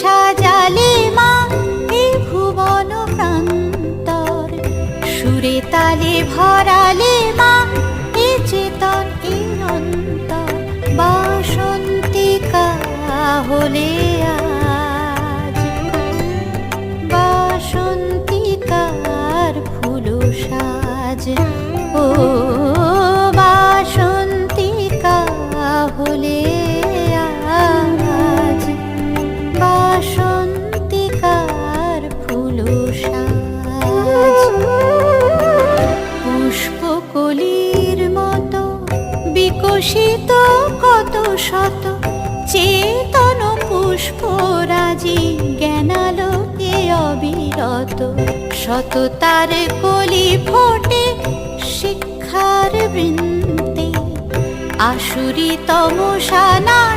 সাজালে মা এ ভুবন প্রান্তর, সুরে তালে ভরালে মা এ চেতন এ অন্তর। বাসন্তিকা হলে আজ, বাসন্তিকার ফুল সাজ। ও বাসন্তিকা হলে আজ, বাসন্তিকার ফুল সাজ। পুষ্পকলির মতো বিকশিত কত শত চেতন পুষ্পরাজি, জ্ঞানালোকে অবিরত। শত তার কলি ফোটে শিক্ষার বৃন্তে, আসুরি তমসা না